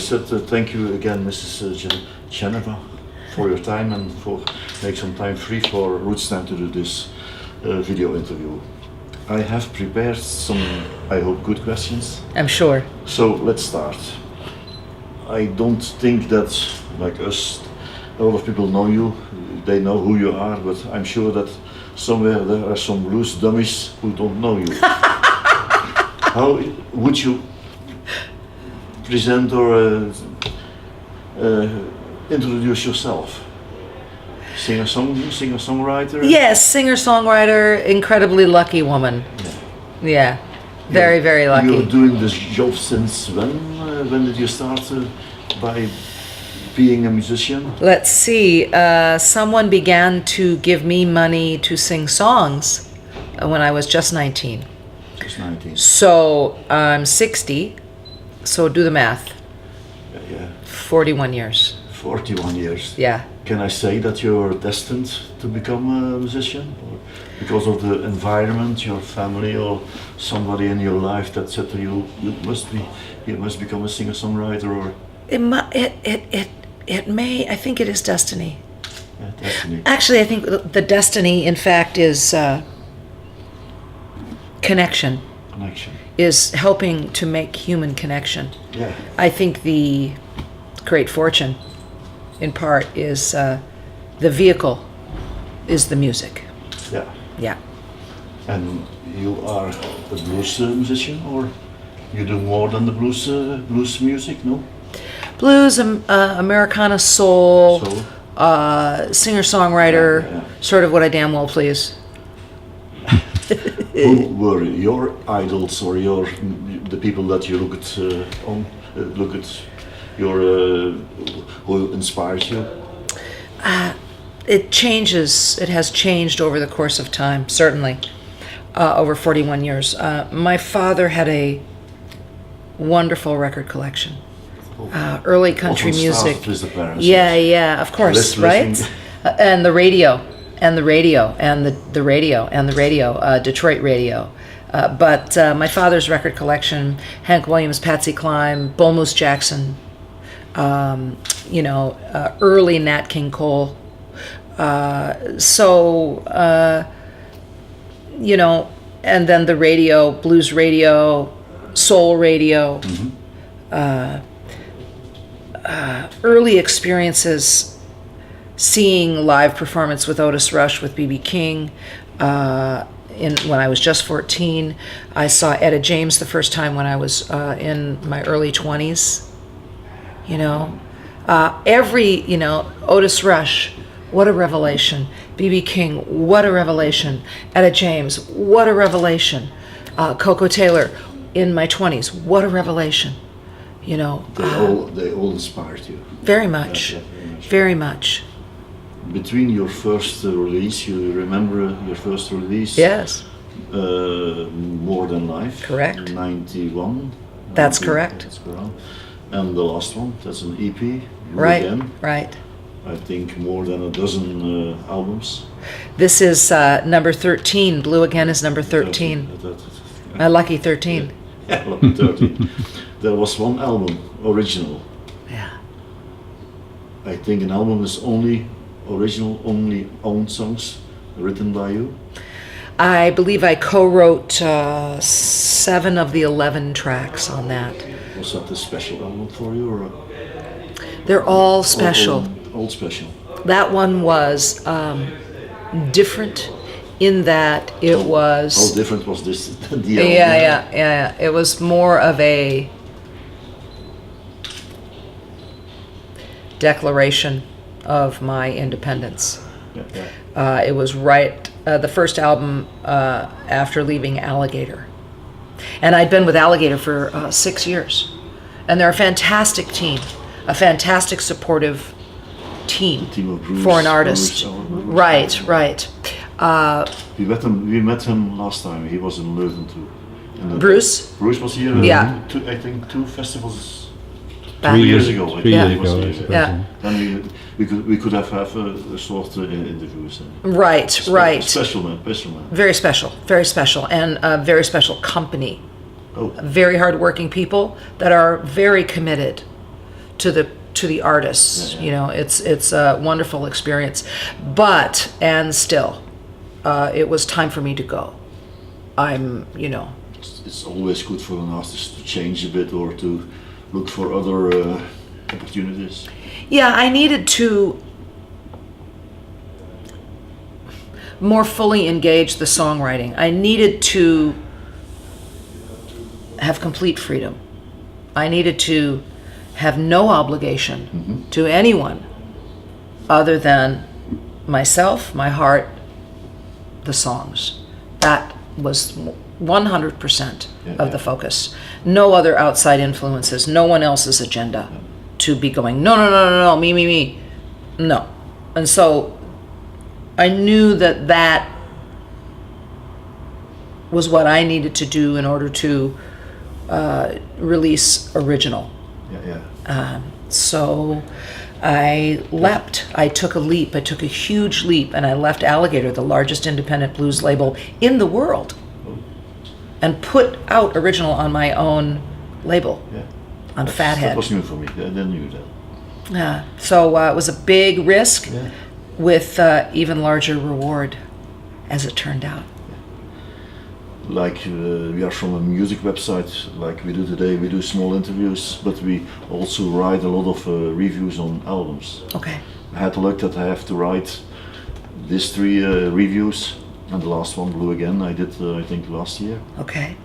said, thank you again, Mrs. Geneva, for your time and for make some time free for Rootstein to do this video interview. I have prepared some, I hope, good questions. I'm sure. So let's start. I don't think that, like us, a lot of people know you, they know who you are, but I'm sure that somewhere there are some blues dummies who don't know you. How would you present or introduce yourself? Singer-songwriter? Yes, singer-songwriter, incredibly lucky woman. Yeah, very, very lucky. You're doing this job since when? When did you start by being a musician? Let's see, someone began to give me money to sing songs when I was just 19. Just 19. So I'm 60, so do the math. Yeah. 41 years. 41 years. Yeah. Can I say that you're destined to become a musician? Or because of the environment, your family, or somebody in your life that said to you, you must become a singer-songwriter, or? It may, I think it is destiny. Yeah, destiny. Actually, I think the destiny, in fact, is connection. Connection. Is helping to make human connection. Yeah. I think the great fortune, in part, is the vehicle is the music. Yeah. Yeah. And you are a blues musician, or you do more than the blues music, no? Blues, Americana, soul, singer-songwriter, Yeah. sort of what I damn well please. Who were your idols, or the people that you look at who inspired you? It changes. It has changed over the course of time, certainly, over 41 years. My father had a wonderful record collection. Early country music. With the parents, Yeah, of course, right? And the radio, Detroit radio. But my father's record collection, Hank Williams, Patsy Cline, Bull Moose Jackson, early Nat King Cole. And then the radio, blues radio, soul radio. Mm-hmm. Early experiences seeing live performance with Otis Rush, with B.B. King. When I was just 14, I saw Etta James the first time when I was in my early 20s. Otis Rush, what a revelation. B.B. King, what a revelation. Etta James, what a revelation. Coco Taylor, in my 20s, what a revelation. They all inspired you. Very much. Yeah, very much. Between your first release, you remember your first release? Yes. More Than Life. Correct. 91. That's correct. That's correct. And the last one, that's an EP. Right. Again. Right. I think more than a dozen albums. This is number 13. Blue Again is number 13. My lucky 13. Yeah, lucky 13. There was one album, original. Yeah. I think an album is only original, only own songs written by you. I believe I co-wrote 7 of the 11 tracks on that. Was that a special album for you, or? They're all special. All special. That one was different in that it was. How different was this? The album? Yeah. It was more of a declaration of my independence. Yeah. It was the first album after leaving Alligator. And I'd been with Alligator for 6 years. And they're a fantastic team, a fantastic supportive team of Bruce, for an artist. Bruce. Right. We met him last time. He was in Leuven too. Bruce? Bruce was here. Yeah. I think 2 festivals. 3 years ago. 3 years ago. Yeah. Then we could have a sort of interviews. Right. Special man. Very special, and a very special company. Oh. Very hardworking people that are very committed to the artists. Yeah. You know, it's a wonderful experience, but and still, it was time for me to go. It's always good for an artist to change a bit or to look for other opportunities. Yeah, I needed to more fully engage the songwriting. I needed to have complete freedom. I needed to have no obligation to anyone other than myself, my heart, the songs. That was 100% of the focus. No other outside influences, no one else's agenda to be going, no, me. No. And so I knew that was what I needed to do in order to release original. So I leapt. I took a leap. I took a huge leap, and I left Alligator, the largest independent blues label in the world, and put out original on my own label, on Fathead. That was new for me. I didn't knew that. So it was a big risk with even larger reward, as it turned out. Like we are from a music website, like we do today. We do small interviews, but we also write a lot of reviews on albums. Okay. I had the luck that I have to write these 3 reviews, and the last one, Blue Again, I did I think last year. Okay.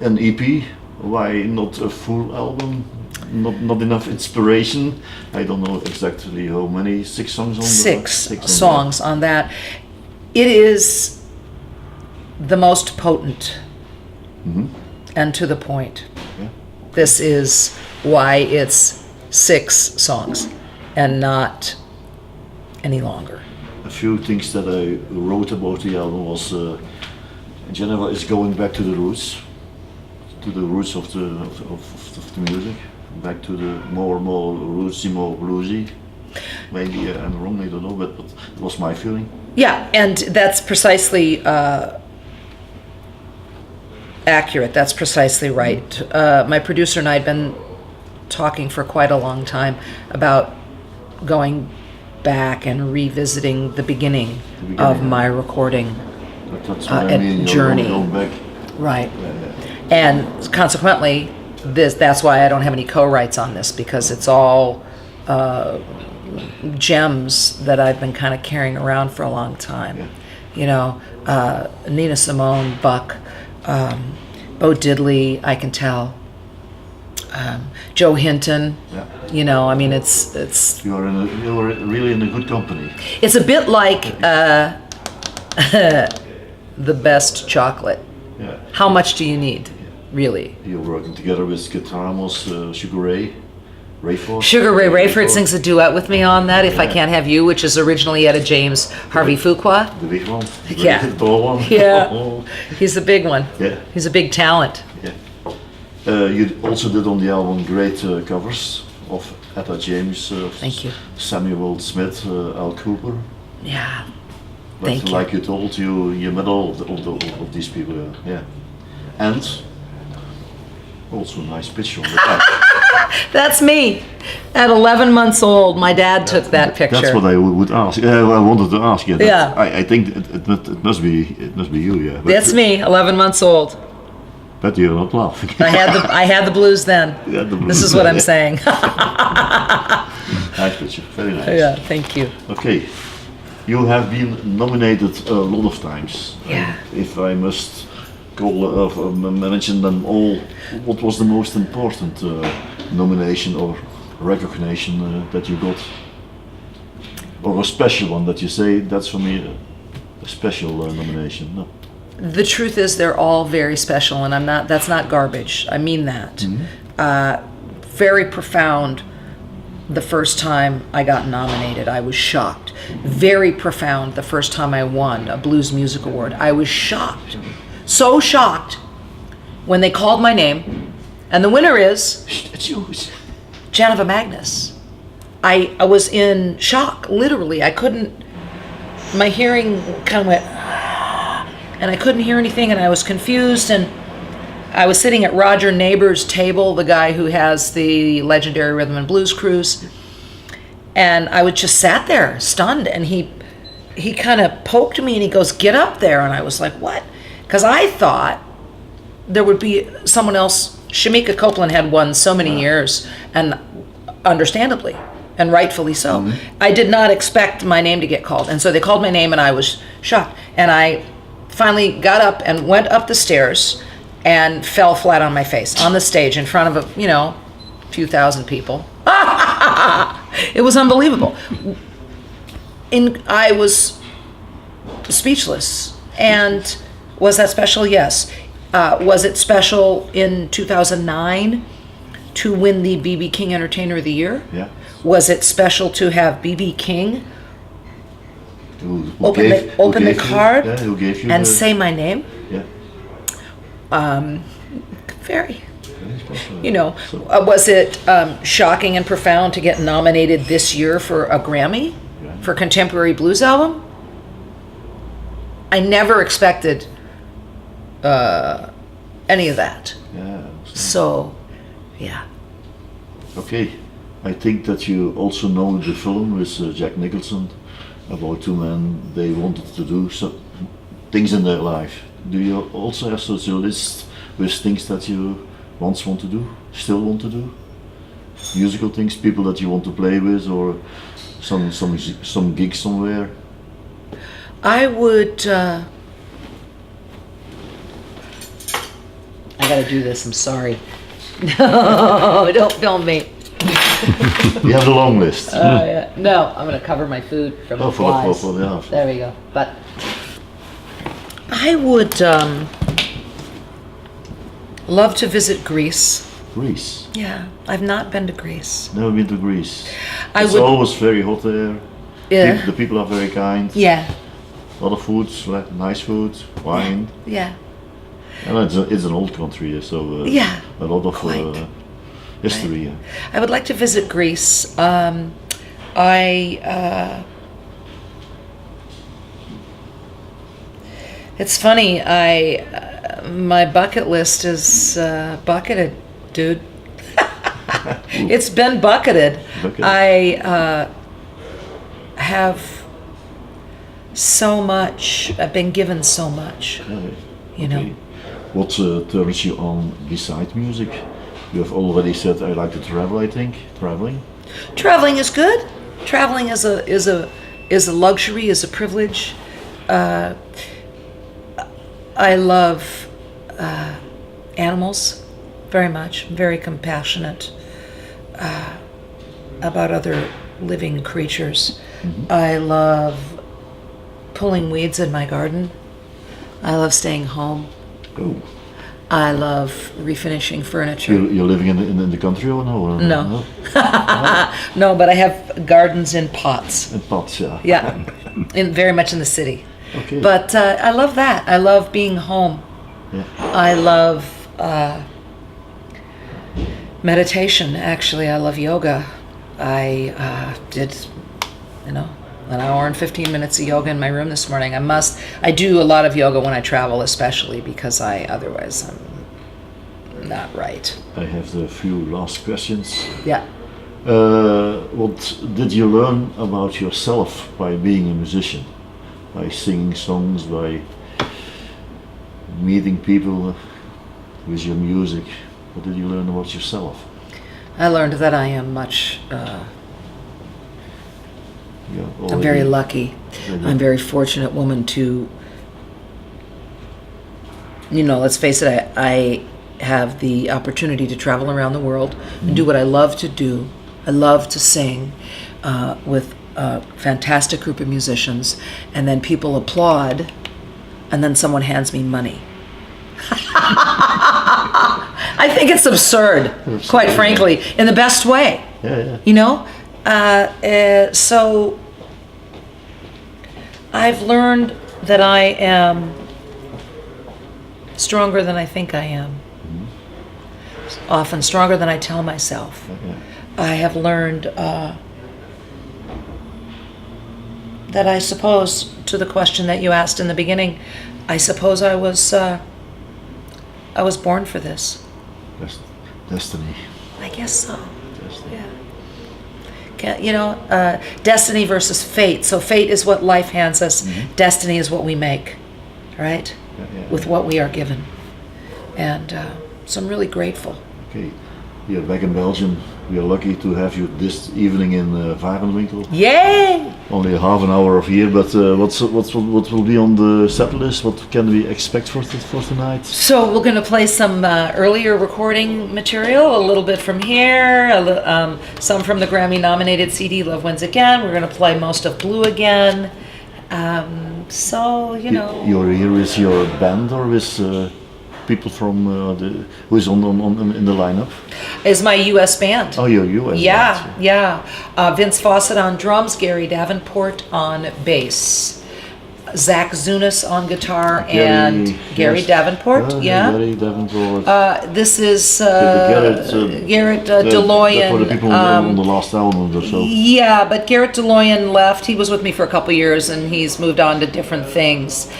An EP, why not a full album? Not enough inspiration. I don't know exactly how many. 6 songs on Six songs on that. It is the most potent and to the point. This is why it's 6 songs and not any longer. A few things that I wrote about the album was Geneva is going back to the roots of the music, back to the more rootsy, more bluesy. Maybe I'm wrong, I don't know, but it was my feeling. Yeah, and that's precisely accurate. That's precisely right. My producer and I had been talking for quite a long time about going back and revisiting the beginning of my recording That's what I mean, journey. Going back. Right. And consequently, that's why I don't have any co-writes on this, because it's all gems that I've been kind of carrying around for a long time. You know, Nina Simone, Buck, Bo Diddley, I can tell, Joe Hinton. You know, I mean, it's. You're really in a good company. It's a bit like the best chocolate. How much do you need, really? You're working together with Guitaramos, Sugar Ray. Rayford. Sugar Ray Rayford sings a duet with me on that, If I Can't Have You, which is originally Etta James, Harvey Fuqua. The big one? Yeah. The tall one? Yeah. He's a big one. Yeah. He's a big talent. Yeah. You also did on the album great covers of Etta James, Thank you. Samuel Smith, Al Cooper. Yeah. But Thank you. like you told, you met all of these people, yeah. And also a nice picture on the back. That's me. At 11 months old, my dad took that picture. That's what I would ask. I wanted to ask you. Yeah. I think it must be you, yeah. But That's me, 11 months old. But you're not laughing. I had the blues then. You had the blues This is what then, I'm yeah. saying. Nice picture, very nice. Yeah, thank you. Okay, you have been nominated a lot of times. Yeah. If I must mention them all, what was the most important nomination or recognition that you got? Or a special one that you say, that's for me a special nomination? No. The truth is, they're all very special, and that's not garbage. I mean that. Very profound. The first time I got nominated, I was shocked. Very profound the first time I won a Blues Music Award. I was shocked. So shocked when they called my name, and the winner is It's you. Geneva Magness. I was in shock, literally. I couldn't, my hearing kind of went, and I couldn't hear anything, and I was confused, and I was sitting at Roger Neighbor's table, the guy who has the legendary Rhythm and Blues Cruise, and I was just sat there stunned, and he kind of poked me and he goes, "Get up there," and I was like, "What?" Because I thought there would be someone else. Shamika Copeland had won so many years, and understandably and rightfully so. I did not expect my name to get called, and so they called my name, and I was shocked. And I finally got up and went up the stairs and fell flat on my face on the stage in front of a few thousand people. It was unbelievable. I was speechless. And was that special? Yes. Was it special in 2009 to win the B.B. King Entertainer of the Year? Yeah. Was it special to have B.B. King Who open the gave card you, who gave you and the, say my name? Yeah. Very. Very special. Was it shocking and profound to get nominated this year for a Grammy for Contemporary Blues Album? I never expected any of that. Yeah. So, yeah. Okay. I think that you also know the film with Jack Nicholson about two men. They wanted to do some things in their life. Do you also have such a list with things that you once want to do, still want to do? Musical things, people that you want to play with, or some gig somewhere? I would. I gotta do this. I'm sorry. No, don't film me. You have the long list. Yeah. No, I'm gonna cover my food from the flies. Yeah. There we go. But I would love to visit Greece. Greece. Yeah, I've not been to Greece. Never been to Greece. I It's would. always very hot there. Yeah. The people are very kind. Yeah. A lot of food, nice food, wine. Yeah. And it's an old country, so Yeah, a lot of quite. history. Right. I would like to visit Greece. It's funny. My bucket list is bucketed, dude. It's been bucketed. Bucketed. I have so much. I've been given so much. Okay. You know. Okay. What turns you on beside music? You have already said I like to travel. I think traveling. Traveling is good. Traveling is a luxury, is a privilege. I love animals very much. I'm very compassionate about other living creatures. I love pulling weeds in my garden. I love staying home. Oh, I love refinishing furniture. you're living in the country or no? No. No, but I have gardens in pots. In pots, yeah. Yeah, very much in the city. Okay. But I love that. I love being home. Yeah. I love meditation. Actually, I love yoga. I did, an hour and 15 minutes of yoga in my room this morning. I do a lot of yoga when I travel, especially because otherwise I'm not right. I have a few last questions. Yeah. What did you learn about yourself by being a musician? By singing songs, by meeting people with your music? What did you learn about yourself? I learned that I am much. I'm very lucky. I'm a very fortunate woman to, let's face it, I have the opportunity to travel around the world and do what I love to do. I love to sing with a fantastic group of musicians, and then people applaud, and then someone hands me money. I think it's absurd, quite frankly, in the best way. Yeah. So I've learned that I am stronger than I think I am. Often stronger than I tell myself. Okay. I have learned that I suppose, to the question that you asked in the beginning, I suppose I was I was born for this. Destiny. I guess so. Destiny. Yeah. Destiny versus fate. So fate is what life hands us. Destiny is what we make, right? Yeah. With what we are given. And so I'm really grateful. Okay. You're back in Belgium. We are lucky to have you this evening in Varenwinkel. Yay! Only a half an hour of here, but what will be on the set list? What can we expect for tonight? So we're going to play some earlier recording material, a little bit from here, some from the Grammy-nominated CD Love Wins Again. We're going to play most of Blue again. You're here with your band or with people from who is in the lineup? Is my U.S. band. Oh, your U.S. band. Yeah. Vince Fawcett on drums, Gary Davenport on bass, Zach Zunis on guitar, and Gary Davenport. Gary Davenport. This is Garrett That Deloyan. were the people on the last album or so. Yeah, but Garrett Deloyan left. He was with me for a couple years, and he's moved on to different things.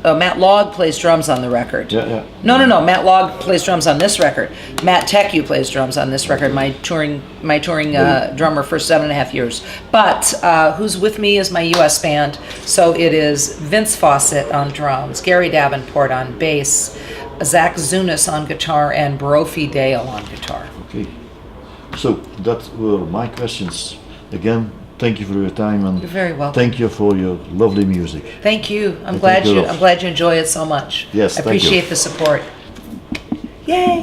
Matt Logg plays drums on the record. Yeah. No. Matt Logg plays drums on this record. Matt Tecu plays drums on this record. My touring drummer for 7.5 years. But who's with me is my U.S. band. So it is Vince Fawcett on drums, Gary Davenport on bass, Zach Zunis on guitar, and Brophy Dale on guitar. Okay. So that were my questions. Again, thank you for your time and You're very welcome. thank you for your lovely music. Thank you. I'm And glad thank you. I'm glad you enjoy it so much. Yes, I thank you. appreciate the support. Yay!